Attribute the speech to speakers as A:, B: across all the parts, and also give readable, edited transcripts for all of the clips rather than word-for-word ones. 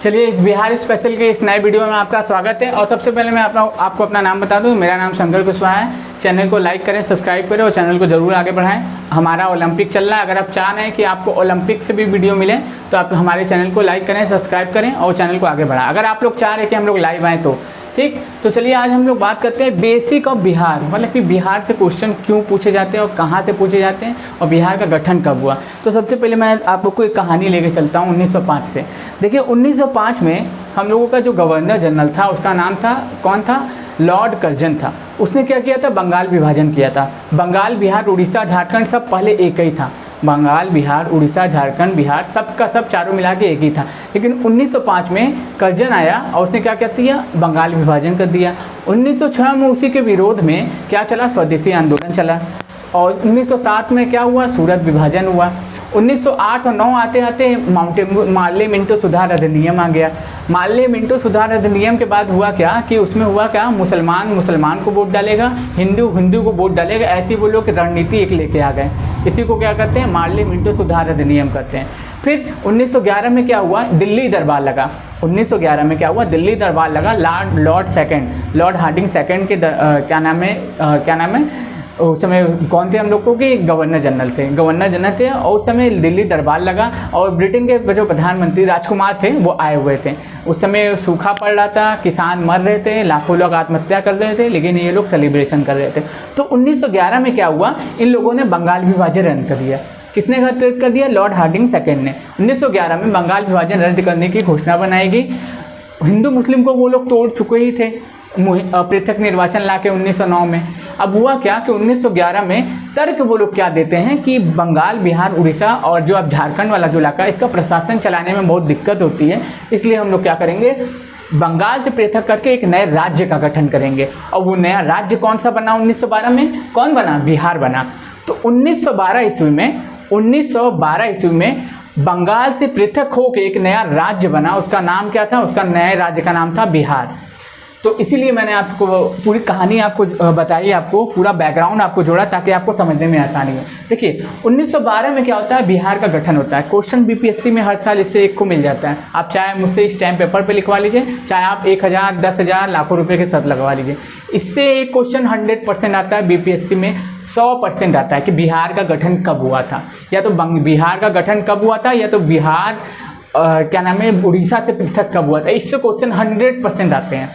A: चलिए बिहार स्पेशल के इस नए वीडियो में आपका स्वागत है। और सबसे पहले मैं आपको अपना नाम बता दूं। मेरा नाम शंकर कुशवाहा है। चैनल को लाइक करें, सब्सक्राइब करें और चैनल को ज़रूर आगे बढ़ाएं। हमारा ओलंपिक चल रहा है। अगर आप चाह रहे हैं कि आपको ओलंपिक से भी वीडियो मिले तो आप हमारे चैनल को लाइक करें, सब्सक्राइब करें और चैनल को आगे बढ़ाएं। अगर आप लोग चाह रहे हैं कि हम लोग लाइव आएँ तो ठीक। तो चलिए आज हम लोग बात करते हैं बेसिक ऑफ बिहार, मतलब कि बिहार से क्वेश्चन क्यों पूछे जाते हैं और कहाँ से पूछे जाते हैं और बिहार का गठन कब हुआ। तो सबसे पहले मैं आप लोग को एक कहानी लेके चलता हूँ 1905 से। देखिए 1905 में हम लोगों का जो गवर्नर जनरल था उसका नाम था, कौन था? लॉर्ड कर्जन था। उसने क्या किया था? बंगाल विभाजन किया था। बंगाल, बिहार, उड़ीसा, झारखंड सब पहले एक ही था। बंगाल, बिहार, उड़ीसा, झारखंड, बिहार सबका सब चारों मिला के एक ही था। लेकिन 1905 में कर्जन आया और उसने क्या किया? बंगाल विभाजन कर दिया। 1906 में उसी के विरोध में क्या चला? स्वदेशी आंदोलन चला। और 1907 में क्या हुआ? सूरत विभाजन हुआ। 1908 और 9 आते आते मार्ले मिंटो सुधार अधिनियम आ गया। मार्ले मिंटो सुधार अधिनियम के बाद हुआ क्या कि उसमें हुआ क्या? मुसलमान को वोट डालेगा, हिंदू को वोट डालेगा, ऐसी वो लोग रणनीति एक लेके आ गए। इसी को क्या करते हैं? मार्ले मिंटो सुधार अधिनियम करते हैं। फिर 1911 में क्या हुआ? दिल्ली दरबार लगा। 1911 में क्या हुआ? दिल्ली दरबार लगा। लॉर्ड हार्डिंग सेकंड के क्या नाम है उस समय कौन थे हम लोग को? कि गवर्नर जनरल थे। और उस समय दिल्ली दरबार लगा और ब्रिटेन के जो प्रधानमंत्री राजकुमार थे वो आए हुए थे। उस समय सूखा पड़ रहा था, किसान मर रहे थे, लाखों लोग आत्महत्या कर रहे थे, लेकिन ये लोग सेलिब्रेशन कर रहे थे। तो 1911 में क्या हुआ? इन लोगों ने बंगाल विभाजन रद्द कर दिया। किसने रद्द कर दिया? लॉर्ड हार्डिंग सेकेंड ने। 1911 में बंगाल विभाजन रद्द करने की घोषणा बनाई गई। हिंदू मुस्लिम को वो लोग तोड़ चुके ही थे पृथक निर्वाचन ला के 1909 में। अब हुआ क्या कि 1911 में तर्क वो लोग क्या देते हैं कि बंगाल, बिहार, उड़ीसा और जो अब झारखंड वाला जो इलाका है इसका प्रशासन चलाने में बहुत दिक्कत होती है, इसलिए हम लोग क्या करेंगे? बंगाल से पृथक करके एक नए राज्य का गठन करेंगे। और वो नया राज्य कौन सा बना 1912 में? कौन बना? बिहार बना। तो 1912 ईस्वी में बंगाल से पृथक होकर एक नया राज्य बना। उसका नाम क्या था? उसका नए राज्य का नाम था बिहार। तो इसीलिए मैंने आपको पूरी कहानी आपको बताई, आपको पूरा बैकग्राउंड आपको जोड़ा ताकि आपको समझने में आसानी हो। देखिए 1912 में क्या होता है? बिहार का गठन होता है। क्वेश्चन बीपीएससी में हर साल इससे एक को मिल जाता है। आप चाहे मुझसे स्टैम्प पेपर पे लिखवा लीजिए, चाहे आप 1000, 10,000, लाखों रुपए के साथ लगवा लीजिए। इससे एक क्वेश्चन 100% आता है बीपीएससी में। 100% आता है कि बिहार का गठन कब हुआ था, या तो बिहार का गठन कब हुआ था, या तो बिहार क्या नाम है उड़ीसा से पृथक कब हुआ था। इससे क्वेश्चन 100% आते हैं।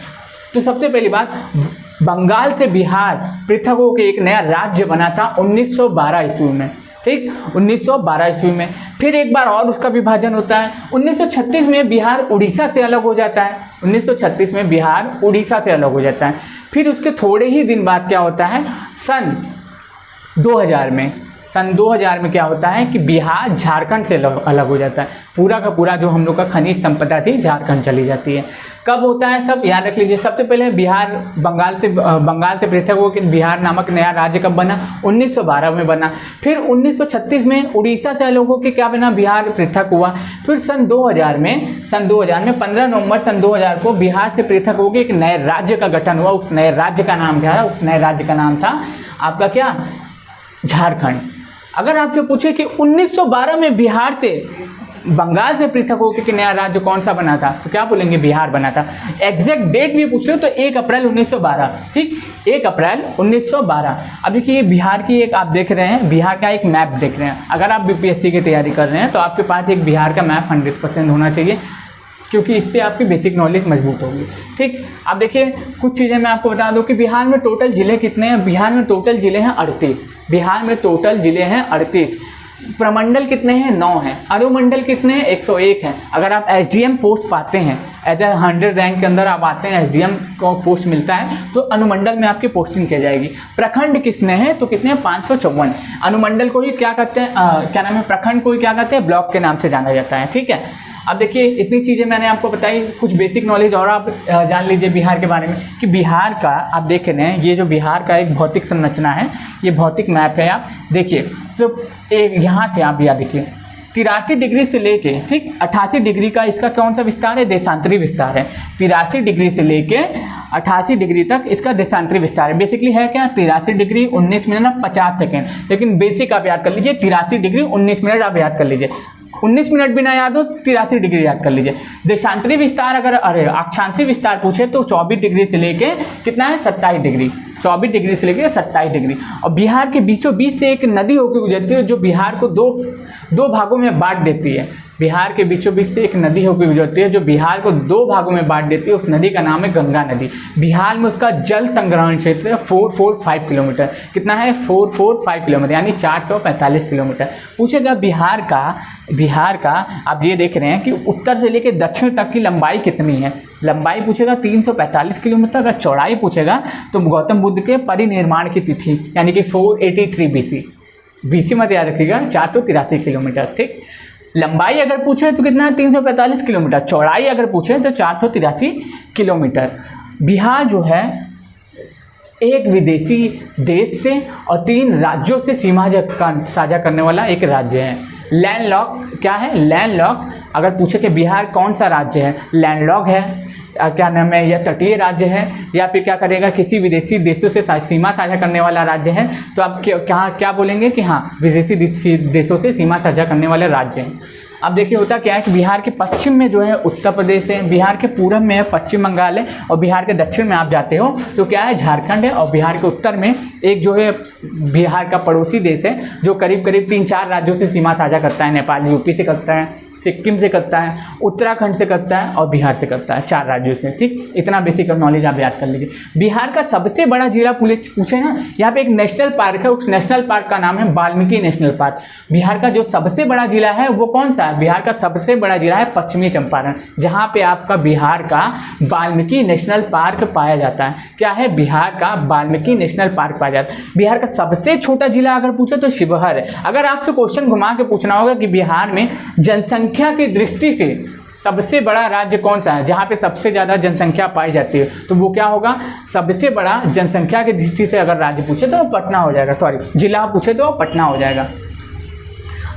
A: तो सबसे पहली बात, बंगाल से बिहार पृथक होकर एक नया राज्य बना था 1912 ईस्वी में। ठीक, 1912 ईस्वी में फिर एक बार और उसका विभाजन होता है। 1936 में बिहार उड़ीसा से अलग हो जाता है। 1936 में बिहार उड़ीसा से अलग हो जाता है। फिर उसके थोड़े ही दिन बाद क्या होता है? सन 2000 में क्या होता है कि बिहार झारखंड से अलग हो जाता है। पूरा का पूरा जो हम लोग का खनिज संपदा थी झारखंड चली जाती है। कब होता है? सब याद रख लीजिए। सबसे पहले बिहार बंगाल से पृथक होकर बिहार नामक नया राज्य कब बना? 1912 में बना। फिर 1936 में उड़ीसा से अलग होकर क्या बना? बिहार पृथक हुआ। फिर सन 2000 में 15 नवंबर सन 2000 को बिहार से पृथक होकर एक नए राज्य का गठन हुआ। उस नए राज्य का नाम क्या है? उस नए राज्य का नाम था आपका क्या? झारखंड। अगर आपसे पूछे कि 1912 में बिहार से बंगाल से पृथक होकर के नया राज्य कौन सा बना था, तो क्या बोलेंगे? बिहार बना था। एग्जैक्ट डेट भी पूछ रहे हो तो 1 अप्रैल 1912। ठीक, 1 अप्रैल 1912। अब देखिए बिहार की एक आप देख रहे हैं, बिहार का एक मैप देख रहे हैं। अगर आप बीपीएससी की तैयारी कर रहे हैं तो आपके पास एक बिहार का मैप 100% होना चाहिए, क्योंकि इससे आपकी बेसिक नॉलेज मजबूत होगी। ठीक, अब देखिए कुछ चीज़ें मैं आपको बता दूं कि बिहार में टोटल जिले कितने हैं? बिहार में टोटल जिले हैं 38। प्रमंडल कितने हैं? 9 हैं। अनुमंडल कितने हैं? 101 हैं। अगर आप एसडीएम पोस्ट पाते हैं, एज 100 रैंक के अंदर आप आते हैं, एसडीएम को पोस्ट मिलता है तो अनुमंडल में आपकी पोस्टिंग की जाएगी। प्रखंड कितने हैं? तो कितने हैं? 554। अनुमंडल को ही क्या कहते हैं? क्या नाम है? प्रखंड को ही क्या कहते हैं? ब्लॉक के नाम से जाना जाता है। ठीक है, अब देखिए इतनी चीज़ें मैंने आपको बताई। कुछ बेसिक नॉलेज और आप जान लीजिए बिहार के बारे में कि बिहार का आप देख रहे हैं, ये जो बिहार का एक भौतिक संरचना है, ये भौतिक मैप है। आप देखिए तो एक यहाँ से आप याद देखिए 83 डिग्री से लेके ठीक 88 डिग्री का इसका कौन सा विस्तार है? देशांतरी विस्तार है। 83 डिग्री से लेके 88 डिग्री तक इसका देशांतरी विस्तार है। बेसिकली है क्या? 83 डिग्री 19 मिनट 50 सेकेंड। लेकिन बेसिक आप याद कर लीजिए, 83 डिग्री 19 मिनट आप याद कर लीजिए। 19 मिनट भी ना याद हो 83 डिग्री याद कर लीजिए। देशांतरी विस्तार अक्षांशीय विस्तार पूछे तो 24 डिग्री से लेके कितना है 27 डिग्री, 24 डिग्री से लेके 27 डिग्री। और बिहार के बीचों बीच से एक नदी होकर गुजरती है जो बिहार को दो भागों में बांट देती है। बिहार के बीचों बीच से एक नदी होकर गुजरती है जो बिहार को 2 भागों में बांट देती है। उस नदी का नाम है गंगा नदी। बिहार में उसका जल संग्रहण क्षेत्र है 445 किलोमीटर। कितना है 445 किलोमीटर, यानी 445 किलोमीटर। पूछेगा बिहार का आप ये देख रहे हैं कि उत्तर से लेकर दक्षिण तक की लंबाई कितनी है। लंबाई पूछेगा 345 किलोमीटर। अगर चौड़ाई पूछेगा तो गौतम बुद्ध के परिनिर्माण की तिथि यानी कि 483 BC मत याद रखिएगा, 483 किलोमीटर। ठीक, लंबाई अगर पूछे तो कितना है 345 किलोमीटर, चौड़ाई अगर पूछे तो 483 किलोमीटर। बिहार जो है एक विदेशी देश से और 3 राज्यों से सीमा साझा करने वाला एक राज्य है। लैंडलॉक क्या है, लैंडलॉक अगर पूछे कि बिहार कौन सा राज्य है, लैंडलॉक है, क्या नाम है, या तटीय राज्य है, या फिर क्या करेगा किसी विदेशी देशों से सीमा साझा करने वाला राज्य है। तो आप क्या बोलेंगे कि हाँ विदेशी देशों से सीमा साझा करने वाले राज्य हैं। अब देखिए होता क्या है कि बिहार के पश्चिम में जो है उत्तर प्रदेश है, बिहार के पूरब में है पश्चिम बंगाल है, और बिहार के दक्षिण में आप जाते हो तो क्या है झारखंड है, और बिहार के उत्तर में एक जो है बिहार का पड़ोसी देश है जो करीब 3-4 राज्यों से सीमा साझा करता है। नेपाल यूपी से करता है, सिक्किम से करता है, उत्तराखंड से करता है और बिहार से करता है, 4 राज्यों से। ठीक, इतना बेसिक नॉलेज आप याद कर लीजिए। बिहार का सबसे बड़ा जिला पूछे ना, यहाँ पे एक नेशनल पार्क है, उस नेशनल पार्क का नाम है वाल्मीकि नेशनल पार्क। बिहार का जो सबसे बड़ा जिला है वो कौन सा है, बिहार का सबसे बड़ा जिला है पश्चिमी चंपारण, जहाँ पे आपका बिहार का वाल्मीकि नेशनल पार्क पाया जाता है। क्या है, बिहार का वाल्मीकि नेशनल पार्क पाया जाता है। बिहार का सबसे छोटा जिला अगर पूछे तो शिवहर है। अगर आपसे क्वेश्चन घुमा के पूछना होगा कि बिहार में जनसंख्या की दृष्टि से सबसे बड़ा राज्य कौन सा है, जहाँ पे सबसे ज़्यादा जनसंख्या पाई जाती है, तो वो क्या होगा, सबसे बड़ा जनसंख्या की दृष्टि से अगर राज्य पूछे तो पटना हो जाएगा, सॉरी जिला पूछे तो पटना हो जाएगा।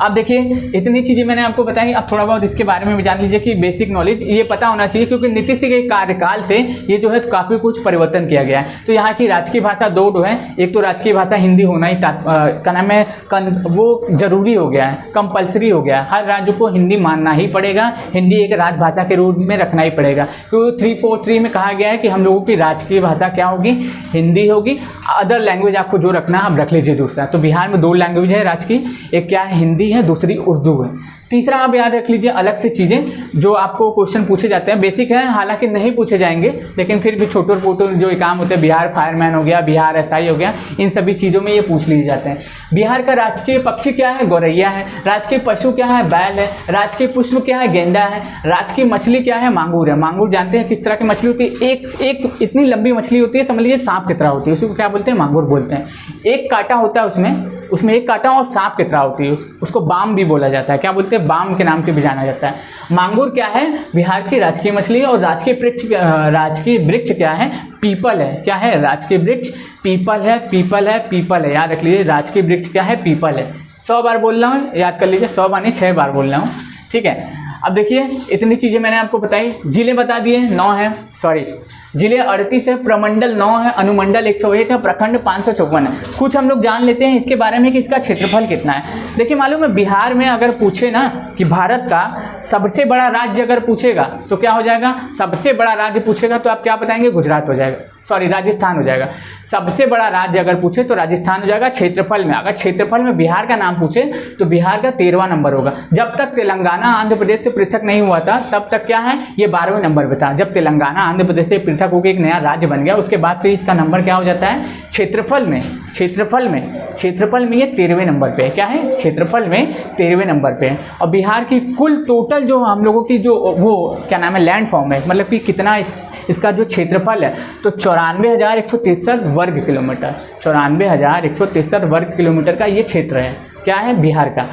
A: अब देखिए इतनी चीज़ें मैंने आपको बताई, अब थोड़ा बहुत इसके बारे में भी जान लीजिए कि बेसिक नॉलेज ये पता होना चाहिए, क्योंकि नीतीश के कार्यकाल से ये जो है तो काफ़ी कुछ परिवर्तन किया गया है। तो यहाँ की राजकीय भाषा 2 है, एक तो राजकीय भाषा हिंदी होना ही क्या नाम है वो जरूरी हो गया है, कंपलसरी हो गया है। हर राज्य को हिंदी मानना ही पड़ेगा, हिंदी एक राजभाषा के रूप में रखना ही पड़ेगा, क्योंकि 343 में कहा गया है कि हम लोगों की राजकीय भाषा क्या होगी, हिंदी होगी। अदर लैंग्वेज आपको जो रखना है आप रख लीजिए दूसरा। तो बिहार में 2 लैंग्वेज है राजकीय, एक क्या है हिंदी है, दूसरी उर्दू है। तीसरा आप याद रख लीजिए अलग से चीज़ें जो आपको क्वेश्चन पूछे जाते हैं, बेसिक है, हालांकि नहीं पूछे जाएंगे लेकिन फिर भी छोटे मोटे जो काम होते हैं, बिहार फायरमैन हो गया, बिहार एसआई हो गया, इन सभी चीज़ों में ये पूछ लिए जाते हैं। बिहार का राजकीय पक्षी क्या है, गौरैया है। राजकीय पशु क्या है, बैल है। राजकीय पुष्प क्या है, गेंदा है। राजकीय मछली क्या है, मांगूर है। मांगूर जानते हैं किस तरह की मछली होती है, एक इतनी लंबी मछली होती है, समझ लीजिए सांप की तरह होती है, उसको क्या बोलते हैं, मांगूर बोलते हैं। एक कांटा होता है उसमें एक कांटा और सांप की तरह होती है, उसको बाम भी बोला जाता है। क्या बोलते हैं, बाम के नाम से भी जाना जाता है। मांगूर क्या है, बिहार की राजकीय मछली है। और राजकीय वृक्ष क्या है, पीपल है। क्या है, राजकीय वृक्ष पीपल है, पीपल है, पीपल है। याद रख लीजिए राजकीय वृक्ष क्या है, पीपल है। 100 बार बोल रहा हूँ, याद कर लीजिए, 100 माने 6 बार बोल रहा हूँ। ठीक है, अब देखिए इतनी चीज़ें मैंने आपको बताई। जिले बता दिए 9 है, सॉरी जिले 38 है, प्रमंडल 9 है, अनुमंडल 101 है, प्रखंड 554 है। कुछ हम लोग जान लेते हैं इसके बारे में कि इसका क्षेत्रफल कितना है। देखिए मालूम है बिहार में अगर पूछे ना कि भारत का सबसे बड़ा राज्य अगर पूछेगा तो क्या हो जाएगा, सबसे बड़ा राज्य पूछेगा तो आप क्या बताएंगे, गुजरात हो जाएगा, सॉरी राजस्थान हो जाएगा। सबसे बड़ा राज्य अगर पूछे तो राजस्थान हो जाएगा। क्षेत्रफल में अगर क्षेत्रफल में बिहार का नाम पूछे तो बिहार का 13वां नंबर होगा। जब तक तेलंगाना आंध्र प्रदेश से पृथक नहीं हुआ था तब तक क्या है, ये 12वें नंबर पे था। जब तेलंगाना आंध्र प्रदेश से पृथक होकर एक नया राज्य बन गया उसके बाद से इसका नंबर क्या हो जाता है, क्षेत्रफल में ये 13वें नंबर पे है। क्या है, क्षेत्रफल में 13वें नंबर पे है। और बिहार की कुल टोटल जो हम लोगों की जो वो क्या नाम है लैंड फॉर्म है, मतलब कि कितना इसका जो क्षेत्रफल है तो 94,163 वर्ग किलोमीटर, 94,163 वर्ग किलोमीटर का ये क्षेत्र है। क्या है, बिहार का।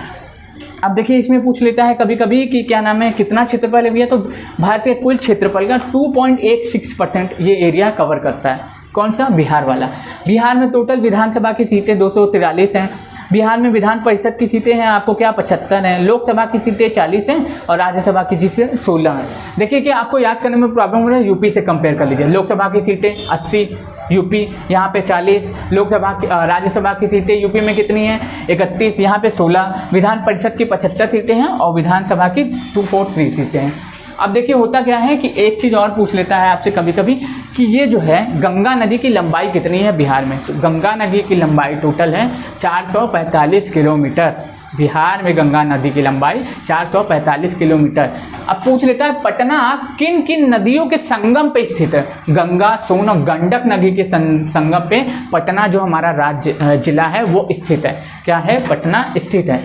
A: अब देखिए इसमें पूछ लेता है कभी कभी कि क्या नाम है कितना क्षेत्रफल है भैया, तो भारत के कुल क्षेत्रफल का 2.86% ये एरिया कवर करता है। कौन सा, बिहार वाला। बिहार में टोटल विधानसभा की सीटें 243 हैं। बिहार में विधान परिषद की सीटें हैं आपको क्या 75 हैं। लोकसभा की सीटें 40 हैं और राज्यसभा की सीटें 16 हैं। देखिए कि आपको याद करने में प्रॉब्लम हो रहा है, यूपी से कंपेयर कर लीजिए। लोकसभा की सीटें 80, यूपी यहाँ पे 40, लोकसभा राज्यसभा की सीटें यूपी में कितनी हैं 31, यहाँ पे 16, विधान परिषद की 75 सीटें हैं और विधानसभा की 243 सीटें हैं। अब देखिए होता क्या है कि एक चीज़ और पूछ लेता है आपसे कभी कभी कि ये जो है गंगा नदी की लंबाई कितनी है बिहार में। तो गंगा नदी की लंबाई टोटल है 445 किलोमीटर। बिहार में गंगा नदी की लंबाई 445 किलोमीटर। अब पूछ लेता है पटना किन किन नदियों के संगम पे स्थित है। गंगा, सोन और गंडक नदी के संगम पे पटना जो हमारा राज्य जिला है वो स्थित है। क्या है? पटना स्थित है।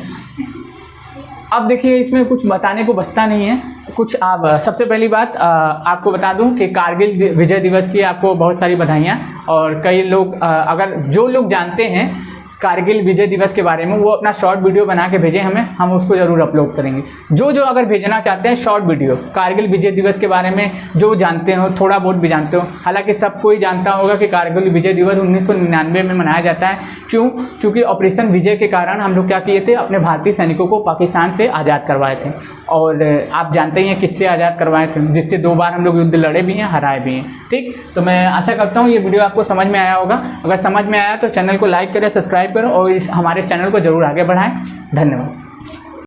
A: अब देखिए इसमें कुछ बताने को बचता नहीं है कुछ। आप सबसे पहली बात आपको बता दूं कि कारगिल विजय दिवस की आपको बहुत सारी बधाइयाँ। और कई लोग अगर जो लोग जानते हैं कारगिल विजय दिवस के बारे में वो अपना शॉर्ट वीडियो बना के भेजें हमें, हम उसको ज़रूर अपलोड करेंगे। जो अगर भेजना चाहते हैं शॉर्ट वीडियो कारगिल विजय दिवस के बारे में, जो जानते हो थोड़ा बहुत भी जानते हो, हालांकि सब कोई जानता होगा कि कारगिल विजय दिवस 1999 में मनाया जाता है। क्यों? क्योंकि ऑपरेशन विजय के कारण हम लोग क्या किए थे, अपने भारतीय सैनिकों को पाकिस्तान से आज़ाद करवाए थे। और आप जानते ही हैं किससे आज़ाद करवाए थे, जिससे 2 बार हम लोग युद्ध लड़े भी हैं, हराए भी हैं। ठीक, तो मैं आशा करता हूँ ये वीडियो आपको समझ में आया होगा। अगर समझ में आया तो चैनल को लाइक करें, सब्सक्राइब करें और हमारे चैनल को ज़रूर आगे बढ़ाएं। धन्यवाद।